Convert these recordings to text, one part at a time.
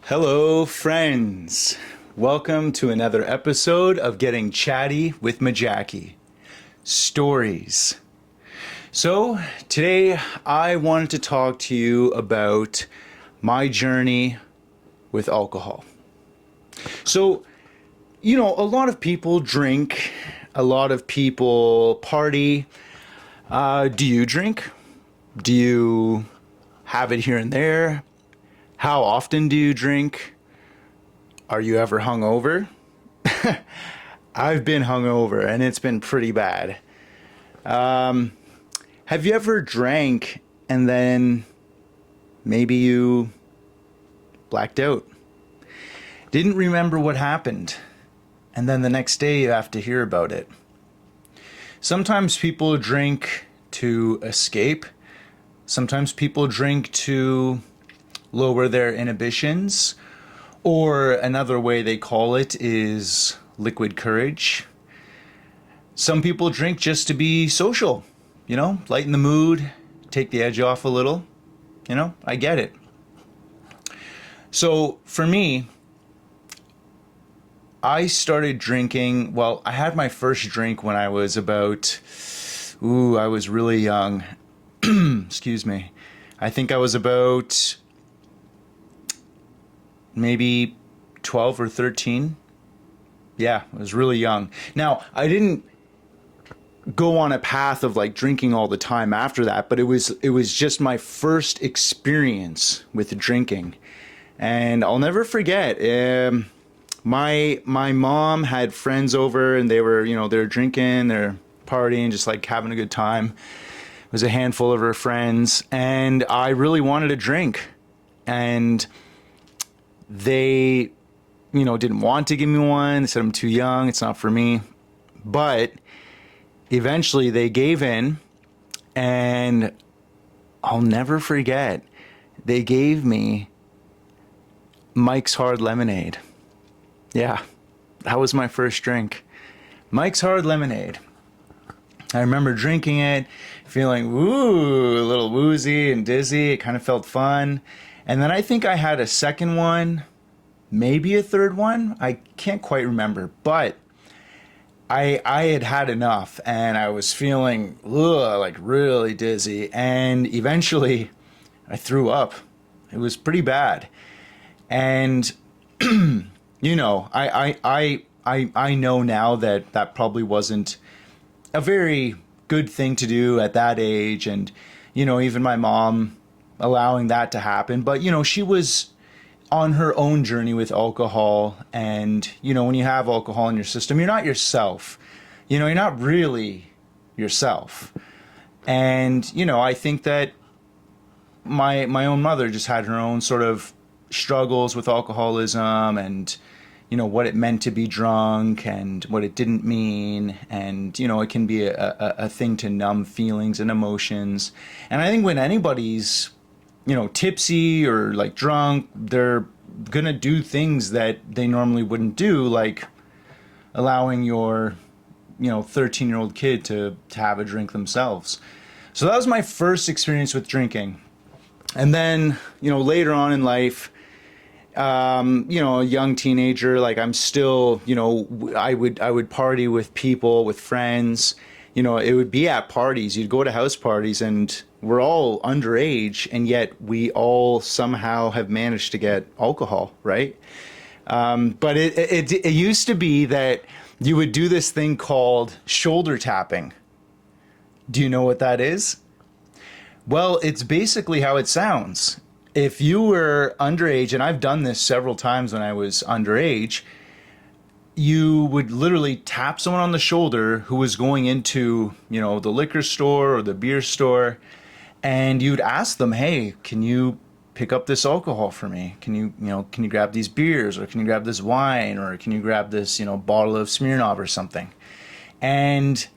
Hello, friends. Welcome to another episode of Getting Chatty with Mejaki. Stories. So, today I wanted to talk to you about my journey with alcohol. So, a lot of people drink, a lot of people party. Do you drink? Do you have it here and there? How often do you drink? Are you ever hungover? I've been hungover and it's been pretty bad. Have you ever drank and then maybe you blacked out? Didn't remember what happened, and then the next day you have to hear about it. Sometimes people drink to escape. Sometimes people drink to lower their inhibitions, or another way they call it is liquid courage. Some people drink just to be social, lighten the mood, take the edge off a little. I get it. So for me, I started drinking, I had my first drink when I was I was really young. Excuse me. I think I was about maybe 12 or 13. Yeah, I was really young. Now, I didn't go on a path of drinking all the time after that, but it was just my first experience with drinking. And I'll never forget, my mom had friends over and they were drinking, they're partying, just having a good time. It was a handful of her friends, and I really wanted a drink. And they, didn't want to give me one. They said I'm too young, it's not for me. But eventually they gave in, and I'll never forget, they gave me Mike's Hard Lemonade. Yeah, that was my first drink. Mike's Hard Lemonade. I remember drinking it, feeling a little woozy and dizzy. It kind of felt fun. And then I think I had a second one, maybe a third one. I can't quite remember, but I had enough, and I was feeling really dizzy, and eventually I threw up. It was pretty bad. And I know now that probably wasn't a very good thing to do at that age, and even my mom allowing that to happen. But she was on her own journey with alcohol, and when you have alcohol in your system, you're not yourself. You're not really yourself. And I think that my own mother just had her own sort of struggles with alcoholism, and what it meant to be drunk and what it didn't mean. And it can be a thing to numb feelings and emotions. And I think when anybody's tipsy or drunk, they're gonna do things that they normally wouldn't do, like allowing your 13-year-old kid to have a drink themselves. So that was my first experience with drinking. And then later on in life, a young teenager, I'm still, I would party with people, with friends. It would be at parties. You'd go to house parties, and we're all underage, and yet we all somehow have managed to get alcohol, right? But it used to be that you would do this thing called shoulder tapping. Do you know what that is? Well, it's basically how it sounds. If you were underage, and I've done this several times when I was underage, you would literally tap someone on the shoulder who was going into, the liquor store or the beer store, and you'd ask them, "Hey, can you pick up this alcohol for me? Can you grab these beers, or can you grab this wine, or can you grab this, bottle of Smirnoff or something?" And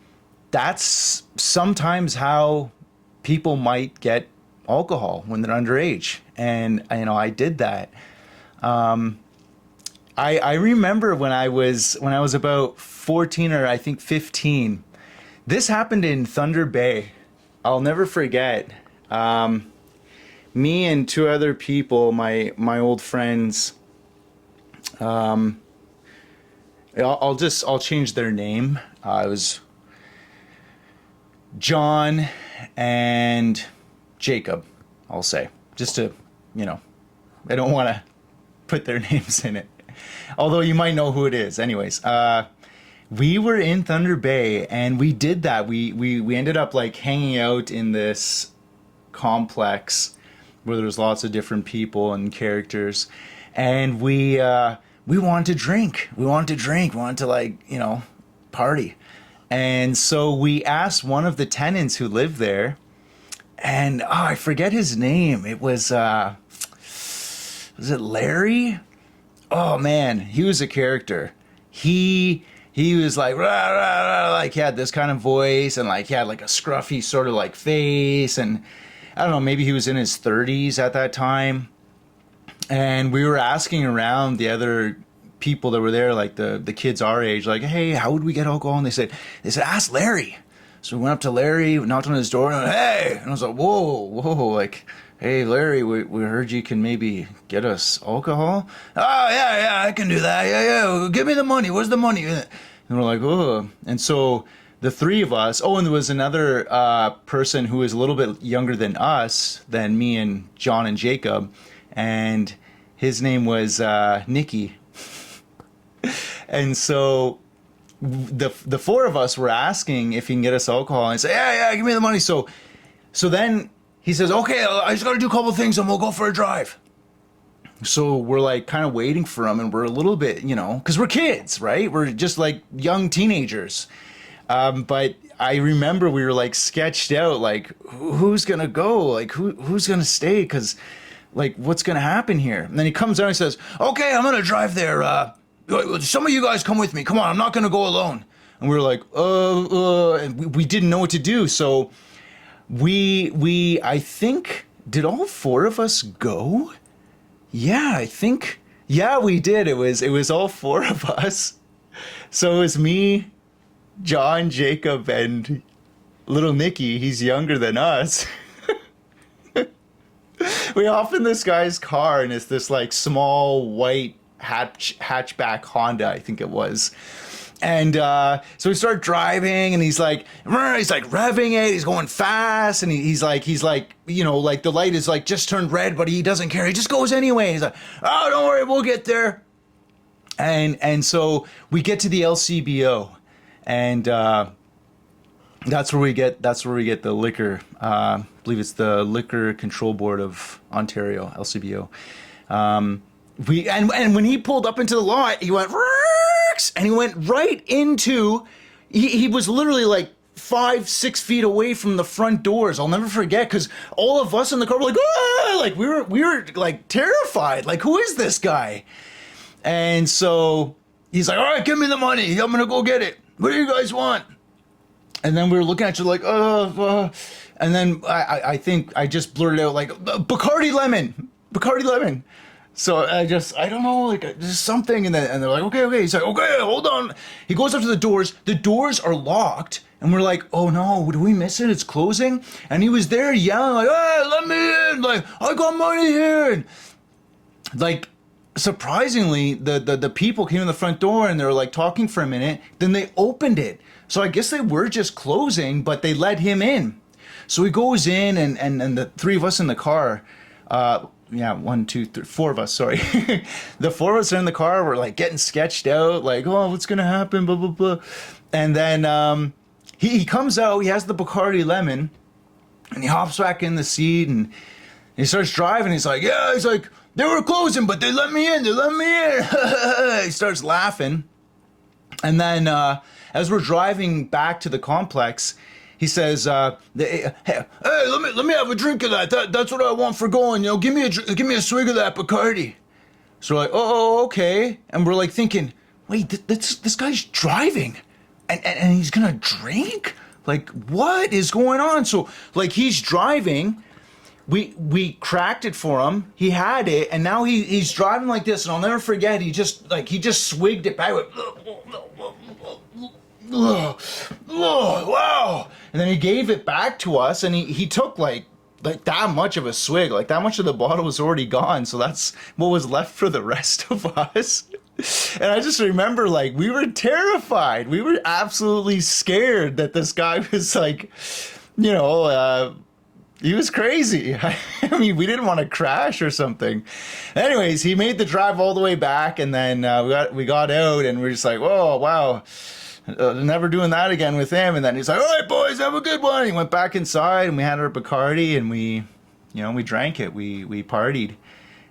that's sometimes how people might get alcohol when they're underage. And I did that. I remember when I was about 14 or I think 15. This happened in Thunder Bay. I'll never forget. me and two other people, my old friends. I'll change their name. It was John and Jacob, I'll say, just to, I don't want to put their names in it, although you might know who it is. Anyways, we were in Thunder Bay, and we did that. We ended up like hanging out in this complex where there's lots of different people and characters, and we wanted to drink. We wanted to like, party. And so we asked one of the tenants who lived there, and I forget his name. It was it Larry? Oh man, he was a character. He was like, rah, rah, rah, like he had this kind of voice, and like he had like a scruffy sort of like face, and I don't know, maybe he was in his 30s at that time. And we were asking around the other people that were there, like the kids our age, like, hey, how would we get alcohol? And they said, ask Larry. So we went up to Larry, knocked on his door, and went, hey! And I was like, whoa, like, hey, Larry, we heard you can maybe get us alcohol. Oh, yeah, I can do that. Yeah, give me the money. Where's the money? And we're like, oh. And so the three of us, and there was another person who was a little bit younger than us, than me and John and Jacob, and his name was Nicky. And so the four of us were asking if he can get us alcohol, and he said, yeah, give me the money. So then he says, okay, I just got to do a couple of things and we'll go for a drive. So we're like kind of waiting for him, and we're a little bit, because we're kids, right? We're just like young teenagers. But I remember we were like sketched out, like who's going to go? Like who's going to stay? Because like what's going to happen here? And then he comes out and says, okay, I'm going to drive there. Some of you guys come with me. Come on, I'm not going to go alone. And we were like, and we didn't know what to do. So I think, did all four of us go? Yeah, I think, yeah, we did. It was all four of us. So it was me, John, Jacob, and little Nicky. He's younger than us. We hop in this guy's car, and it's this like small white hatchback Honda, I think it was. And so we start driving, and he's like revving it. He's going fast, and he's like, like the light is like just turned red, but he doesn't care. He just goes anyway. He's like, oh, don't worry, we'll get there. And so we get to the LCBO, and that's where we get the liquor. I believe it's the Liquor Control Board of Ontario, LCBO. And when he pulled up into the lot, he went, and he went right into, he was literally like 5-6 feet away from the front doors. I'll never forget, because all of us in the car were like, ah! Like we were like terrified. Like, who is this guy? And so he's like, all right, give me the money. I'm going to go get it. What do you guys want? And then we were looking at you like, and then I think I just blurted out like, Bacardi lemon. So I don't know, like just something, and they're like, okay. He's like, okay, hold on. He goes up to the doors. The doors are locked, and we're like, oh no, did we miss it? It's closing. And he was there yelling like, hey, let me in! Like, I got money here. And like, surprisingly, the people came in the front door, and they were like talking for a minute. Then they opened it. So I guess they were just closing, but they let him in. So he goes in, and the three of us in the car. Yeah, 1, 2, 3, 4 of us, sorry. The four of us are in the car, we're like getting sketched out, like, oh, what's gonna happen, blah, blah, blah. And then he comes out, he has the Bacardi lemon, and he hops back in the seat, and he starts driving. He's like, yeah, they were closing, but they let me in. He starts laughing. And then as we're driving back to the complex, he says, hey, let me have a drink of that. That's what I want for going. Give me a swig of that Bacardi. So we're like, oh, okay. And we're like thinking, wait, this guy's driving, and he's gonna drink? Like, what is going on? So like, he's driving. We cracked it for him. He had it, and now he's driving like this. And I'll never forget. He just swigged it back. Wow. And then he gave it back to us, and he took like like that much of a swig, like that much of the bottle was already gone. So that's what was left for the rest of us. And I just remember like we were terrified. We were absolutely scared that this guy was like, you know, he was crazy. I mean, we didn't want to crash or something. Anyways, he made the drive all the way back, and then we got out, and we are just like, "Whoa, wow, never doing that again with him." And then he's like, "All right, boys, have a good one." He went back inside, and we had our Bacardi, and we drank it. We partied,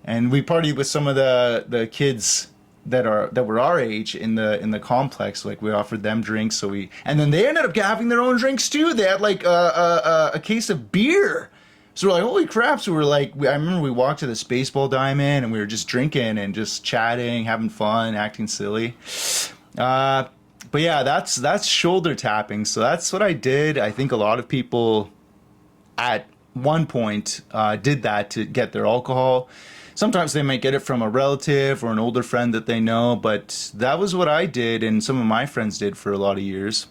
and we partied with some of the kids that were our age in the complex. Like we offered them drinks, and then they ended up having their own drinks too. They had like a case of beer. So we're like, holy crap. So we're like, I remember we walked to this baseball diamond and we were just drinking and just chatting, having fun, acting silly. But yeah, that's shoulder tapping. So that's what I did. I think a lot of people at one point did that to get their alcohol. Sometimes they might get it from a relative or an older friend that they know, but that was what I did and some of my friends did for a lot of years.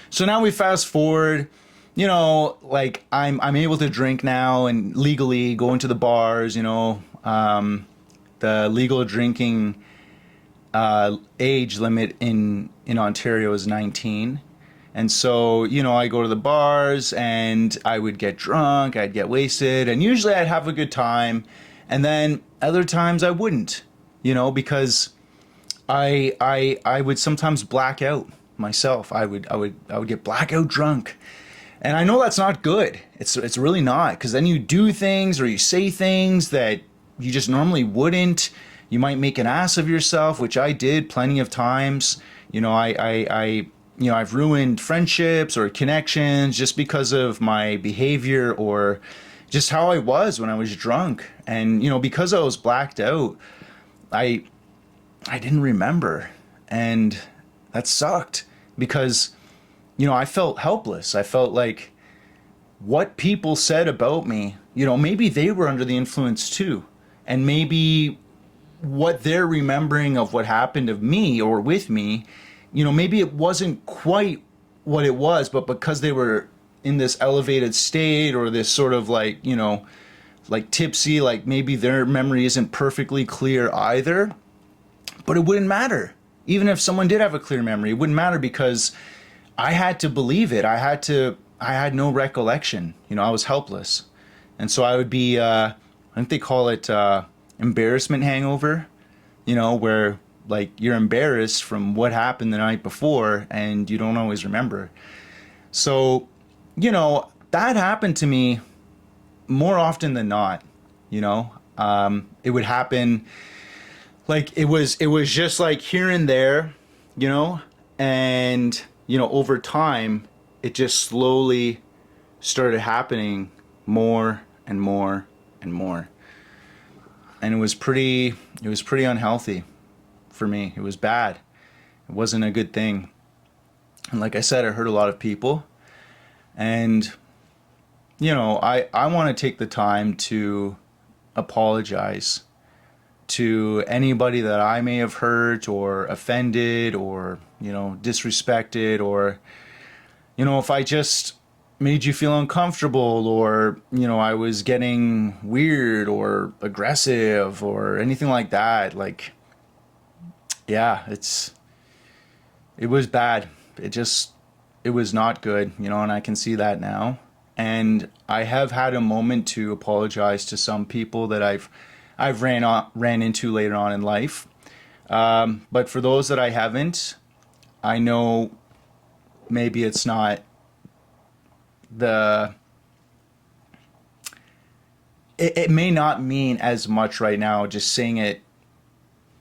So now we fast forward, you know, like I'm able to drink now and legally go into the bars, you know. The legal drinking age limit in Ontario is 19. And so, you know, I go to the bars and I would get drunk, I'd get wasted, and usually I'd have a good time. And then other times I wouldn't, you know, because I would sometimes black out myself. I would get blackout drunk. And I know that's not good. It's really not, because then you do things or you say things that you just normally wouldn't. You might make an ass of yourself, which I did plenty of times. You know, I've ruined friendships or connections just because of my behavior or just how I was when I was drunk. And, you know, because I was blacked out, I didn't remember. And that sucked because, you know, I felt helpless. I felt like what people said about me, you know, maybe they were under the influence too. And maybe what they're remembering of what happened of me or with me, you know, maybe it wasn't quite what it was, but because they were in this elevated state or this sort of like, you know, like tipsy, like maybe their memory isn't perfectly clear either, but it wouldn't matter. Even if someone did have a clear memory, it wouldn't matter because I had to believe it. I had no recollection. You know, I was helpless. And so I would be, I think they call it embarrassment hangover, you know, where like you're embarrassed from what happened the night before and you don't always remember. So, you know, that happened to me more often than not, you know. It would happen like it was just like here and there, you know, and you know, over time it just slowly started happening more and more and more. And it was pretty unhealthy for me. It was bad. It wasn't a good thing. And like I said, it hurt a lot of people. And, you know, I want to take the time to apologize to anybody that I may have hurt or offended or, you know, disrespected, or, you know, if I just made you feel uncomfortable or, you know, I was getting weird or aggressive or anything like that. Like, yeah, it was bad. It was not good, you know, and I can see that now. And I have had a moment to apologize to some people that I've ran into later on in life. But for those that I haven't, I know maybe it's not it may not mean as much right now just saying it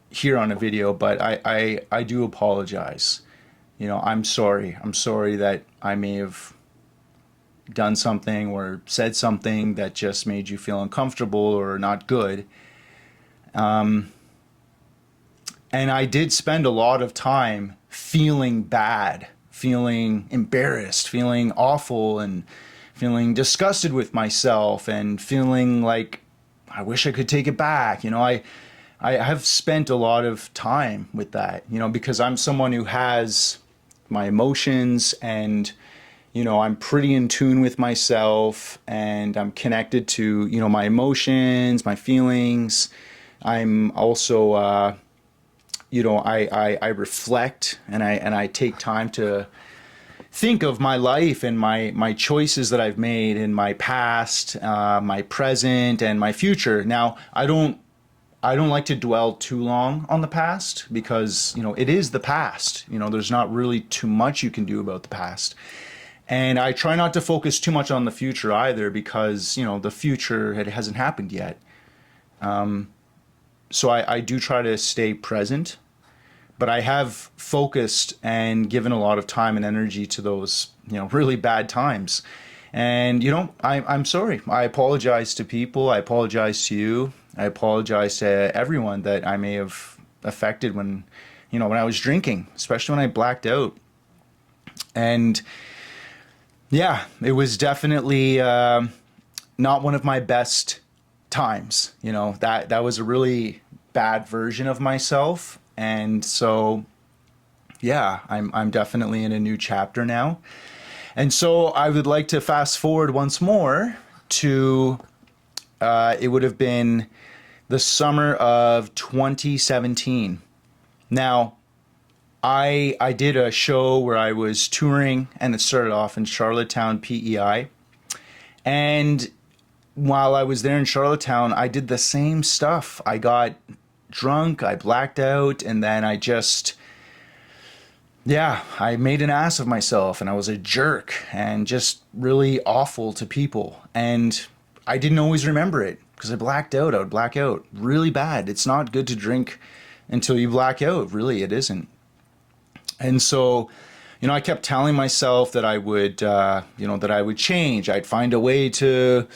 here on a video, but I do apologize. You know, I'm sorry. I'm sorry that I may have done something or said something that just made you feel uncomfortable or not good. And I did spend a lot of time feeling bad, feeling embarrassed, feeling awful, and feeling disgusted with myself, and feeling like I wish I could take it back. You know, I have spent a lot of time with that, you know, because I'm someone who has my emotions and, I'm pretty in tune with myself and I'm connected to, my emotions, my feelings. I'm also, I reflect and I take time to think of my life and my choices that I've made in my past, my present, and my future. Now, I don't like to dwell too long on the past because, it is the past. There's not really too much you can do about the past. And I try not to focus too much on the future either because, the future, it hasn't happened yet. So I do try to stay present, but I have focused and given a lot of time and energy to those, really bad times. And, I'm sorry. I apologize to people. I apologize to you. I apologize to everyone that I may have affected when I was drinking, especially when I blacked out. And yeah, it was definitely not one of my best times. That was a really bad version of myself. And so, yeah, I'm definitely in a new chapter now. And so I would like to fast forward once more to it would have been the summer of 2017. Now, I did a show where I was touring, and it started off in Charlottetown, PEI. And while I was there in Charlottetown, I did the same stuff. I got drunk, I blacked out, and then I made an ass of myself, and I was a jerk and just really awful to people. And I didn't always remember it because I blacked out. I would black out really bad. It's not good to drink until you black out. Really, it isn't. And so, I kept telling myself that I would, that I would change. I'd find a way to,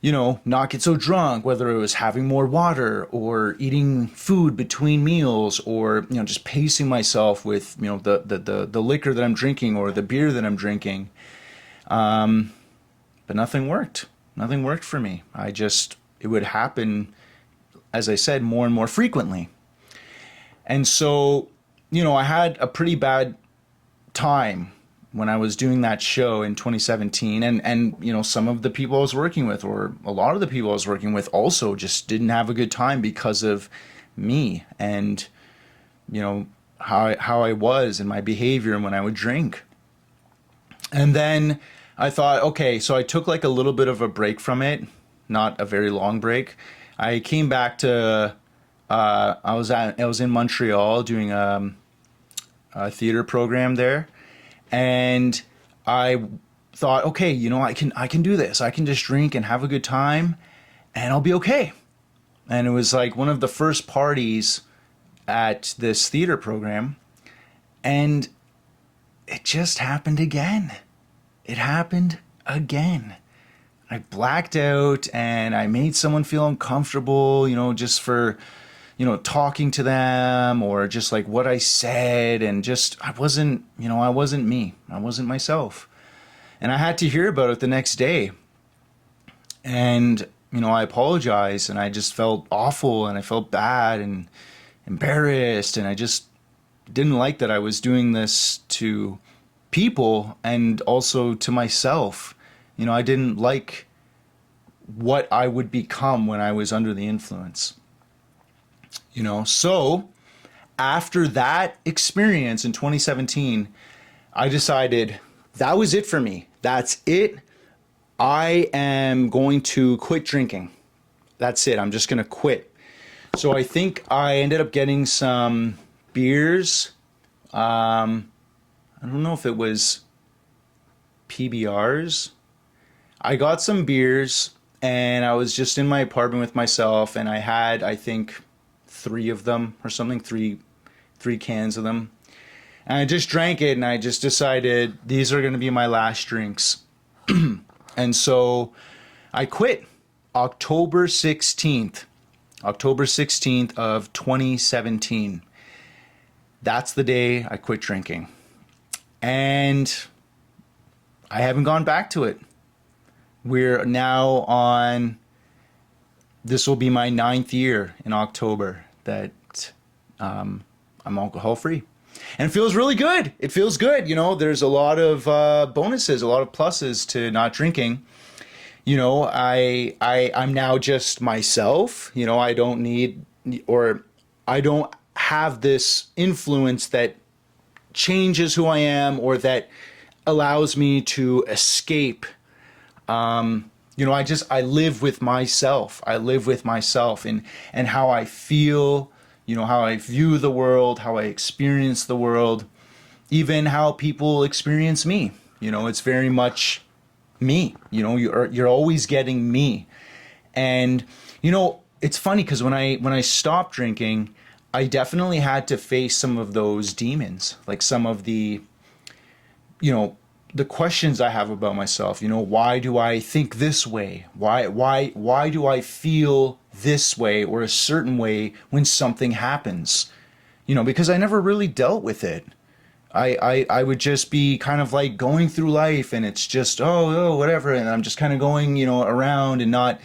not get so drunk, whether it was having more water or eating food between meals or, just pacing myself with, the liquor that I'm drinking or the beer that I'm drinking. But nothing worked. Nothing worked for me. It would happen, as I said, more and more frequently. And so, I had a pretty bad time when I was doing that show in 2017, and some of the people I was working with, or a lot of the people I was working with, also just didn't have a good time because of me and how I was and my behavior and when I would drink. And then I thought, okay, so I took like a little bit of a break from it, not a very long break. I came back to I was in Montreal doing a theater program there, and I thought, okay, I can do this. I can just drink and have a good time, and I'll be okay. And it was like one of the first parties at this theater program, and it just happened again. It happened again. I blacked out and I made someone feel uncomfortable, just for talking to them or just like what I said, and just I wasn't me. I wasn't myself. And I had to hear about it the next day. And I apologized and I just felt awful and I felt bad and embarrassed, and I just didn't like that I was doing this to people and also to myself. I didn't like what I would become when I was under the influence. So after that experience in 2017, I decided that was it for me. That's it. I am going to quit drinking. That's it. I'm just going to quit. So I think I ended up getting some beers. I don't know if it was PBRs. I got some beers and I was just in my apartment with myself, and I had, I think, 3 of them or something, three cans of them. And I just drank it and I just decided these are going to be my last drinks. And so I quit October 16th of 2017. That's the day I quit drinking. And I haven't gone back to it. We're now on, this will be my 9th year in October that I'm alcohol free. And it feels really good. It feels good. There's a lot of bonuses, a lot of pluses to not drinking. I'm now just myself. I don't need, or I don't have this influence that changes who I am or that allows me to escape. I live with myself. I live with myself and how I feel, how I view the world, how I experience the world, even how people experience me. It's very much me. You're always getting me. And it's funny because when I stopped drinking, I definitely had to face some of those demons, like some of the questions I have about myself. Why do I think this way? Why do I feel this way or a certain way when something happens? Because I never really dealt with it. I would just be kind of like going through life and it's just, whatever. And I'm just kind of going, around and not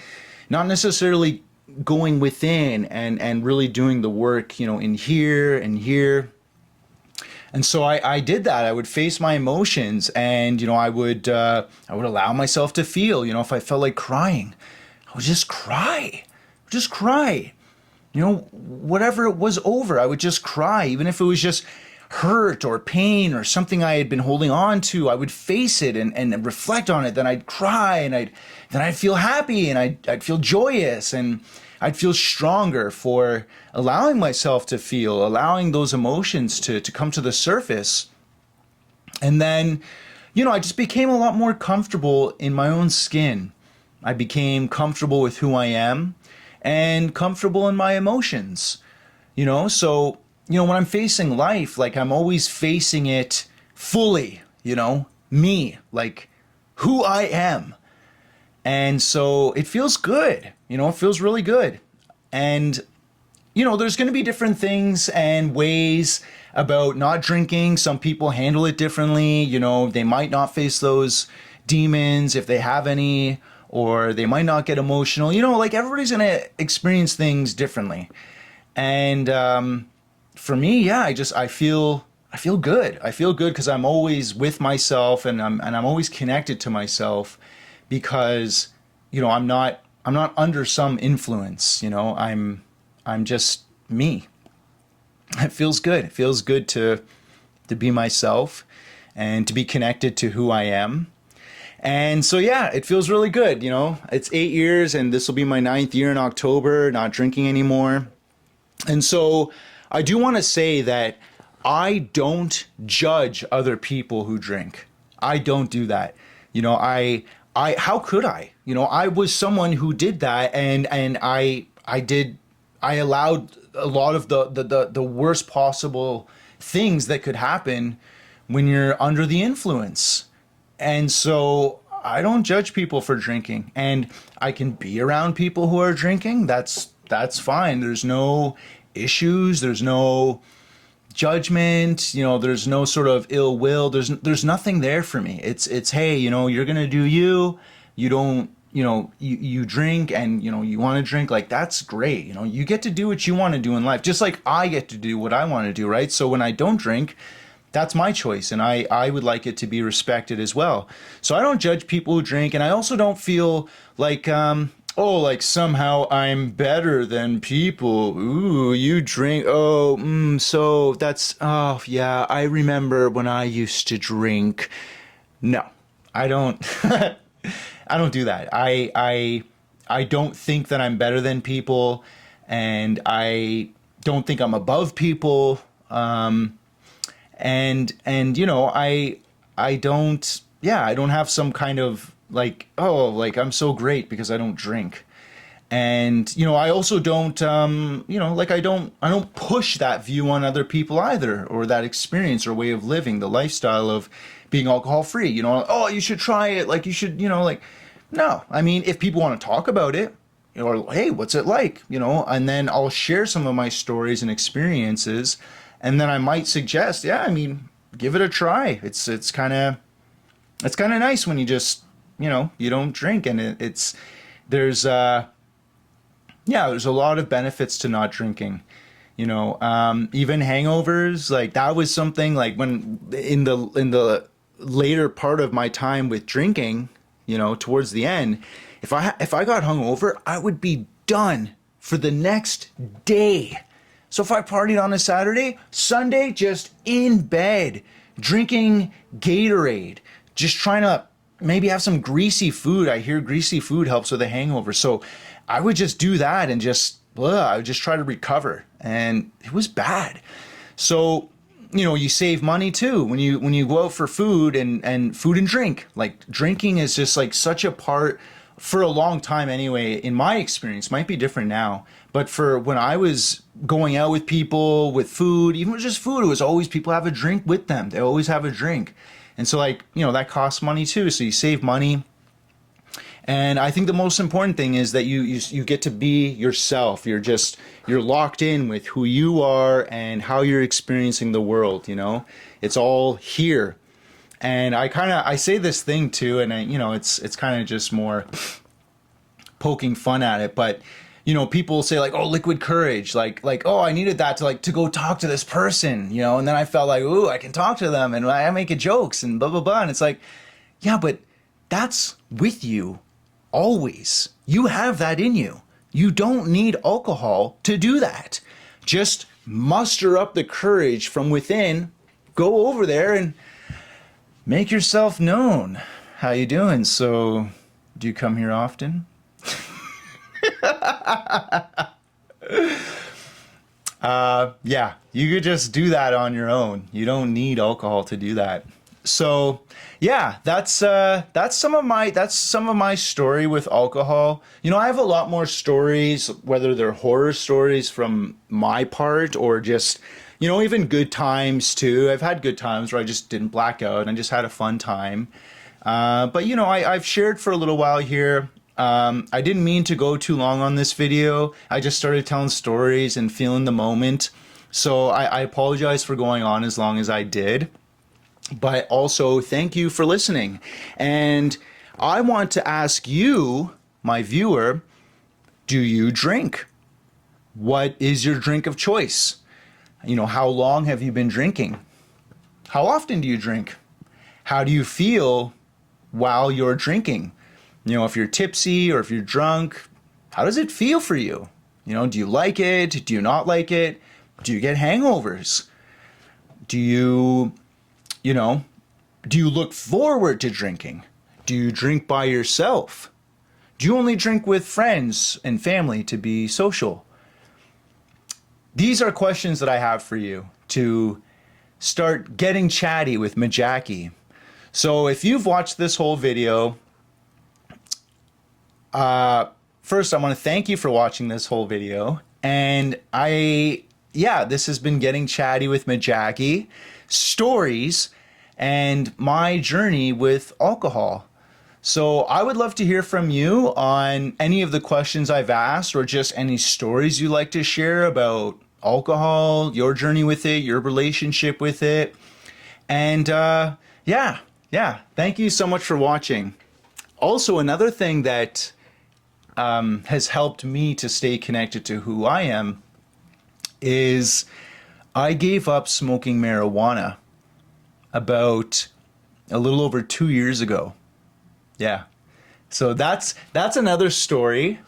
necessarily going within and really doing the work, in here and here. And so I did that. I would face my emotions and, I would allow myself to feel, if I felt like crying, I would just cry, whatever it was over, I would just cry, even if it was just hurt or pain or something I had been holding on to. I would face it and reflect on it. Then I'd cry and then I'd feel happy and I'd feel joyous and I'd feel stronger for allowing myself to feel, allowing those emotions to come to the surface. And then, I just became a lot more comfortable in my own skin. I became comfortable with who I am and comfortable in my emotions, so when I'm facing life, like I'm always facing it fully, me, like who I am. And so it feels good, it feels really good. And, there's going to be different things and ways about not drinking. Some people handle it differently. They might not face those demons if they have any, or they might not get emotional. Like everybody's going to experience things differently. And, for me, yeah, I feel good. I feel good because I'm always with myself and I'm always connected to myself because, I'm not under some influence, I'm just me. It feels good. It feels good to be myself and to be connected to who I am. And so, yeah, it feels really good. It's 8 years and this will be my 9th year in October, not drinking anymore. And so I do want to say that I don't judge other people who drink. I don't do that. How could I? I was someone who did that and I allowed a lot of the worst possible things that could happen when you're under the influence. And so I don't judge people for drinking, and I can be around people who are drinking. That's fine. There's no issues, there's no judgment, there's no sort of ill will, there's nothing there for me. It's hey, you're gonna do you don't, you drink and you want to drink, like that's great. You get to do what you want to do in life, just like I get to do what I want to do, right? So when I don't drink, that's my choice, and I would like it to be respected as well. So I don't judge people who drink, and I also don't feel like like somehow I'm better than people. Ooh, you drink. Oh, so that's, oh, yeah, I remember when I used to drink. No, I don't, I don't do that. I don't think that I'm better than people, and I don't think I'm above people. I don't, yeah, I don't have some kind of like, oh, like I'm so great because I don't drink. And, I also don't, like I don't push that view on other people either, or that experience or way of living, the lifestyle of being alcohol free, oh, you should try it. Like you should, like, no, I mean, if people want to talk about it, or, hey, what's it like, and then I'll share some of my stories and experiences. And then I might suggest, yeah, I mean, give it a try. It's kind of nice when you just, you don't drink, and there's a lot of benefits to not drinking. Even hangovers, like that was something like when in the later part of my time with drinking, towards the end, if I got hungover, I would be done for the next day. So if I partied on a Saturday, Sunday, just in bed, drinking Gatorade, just trying to maybe have some greasy food. I hear greasy food helps with a hangover. So I would just do that and I would just try to recover. And it was bad. So, you save money too when you go out for food and food and drink. Like drinking is just like such a part for a long time anyway, in my experience, might be different now. But for when I was going out with people, with food, even with just food, it was always people have a drink with them. They always have a drink. And so that costs money too. So you save money. And I think the most important thing is that you get to be yourself. You're locked in with who you are and how you're experiencing the world, It's all here. And I say this thing too, and it's kind of just more poking fun at it, but people say like, oh, liquid courage, like, oh, I needed that to go talk to this person, and then I felt like, ooh, I can talk to them and I make jokes and blah, blah, blah. And it's like, yeah, but that's with you always. You have that in you. You don't need alcohol to do that. Just muster up the courage from within, go over there and make yourself known. How you doing? So, do you come here often? Yeah, you could just do that on your own. You don't need alcohol to do that. So, yeah, that's some of my story with alcohol. I have a lot more stories, whether they're horror stories from my part or just even good times too. I've had good times where I just didn't black out and just had a fun time. But I've shared for a little while here. I didn't mean to go too long on this video. I just started telling stories and feeling the moment. So I apologize for going on as long as I did. But also thank you for listening. And I want to ask you, my viewer, do you drink? What is your drink of choice? How long have you been drinking? How often do you drink? How do you feel while you're drinking? If you're tipsy or if you're drunk, how does it feel for you? Do you like it? Do you not like it? Do you get hangovers? Do you look forward to drinking? Do you drink by yourself? Do you only drink with friends and family to be social? These are questions that I have for you to start getting chatty with Mejaki. So if you've watched this whole video, first I want to thank you for watching this whole video. And this has been Getting Chatty with Mejaki, stories and my journey with alcohol. So I would love to hear from you on any of the questions I've asked or just any stories you'd like to share about alcohol, your journey with it, your relationship with it. And thank you so much for watching. Also, another thing that has helped me to stay connected to who I am is I gave up smoking marijuana about a little over 2 years ago. Yeah. So that's another story,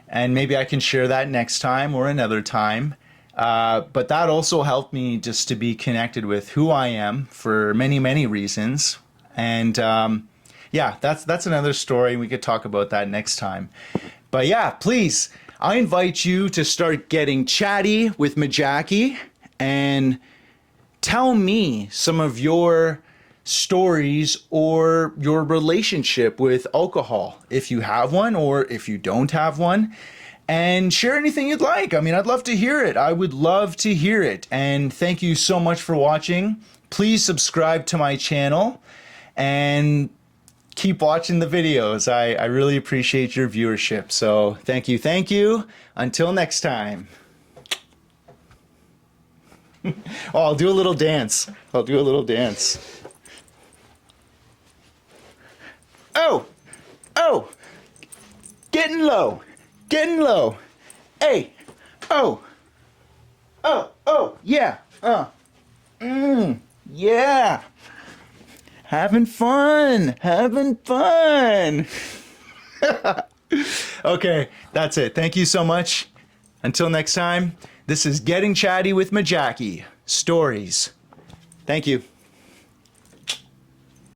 and maybe I can share that next time or another time. But that also helped me just to be connected with who I am for many, many reasons. And that's another story. We could talk about that next time. But yeah, please, I invite you to start getting chatty with Mejaki and tell me some of your stories or your relationship with alcohol, if you have one or if you don't have one, and share anything you'd like. I mean, I'd love to hear it. I would love to hear it. And thank you so much for watching. Please subscribe to my channel and keep watching the videos. I really appreciate your viewership. So thank you. Thank you. Until next time. Oh, I'll do a little dance. Oh, getting low. Hey, oh. Yeah. Yeah. Having fun. Having fun. Okay, that's it. Thank you so much. Until next time, this is Getting Chatty with Mejaki. Stories. Thank you.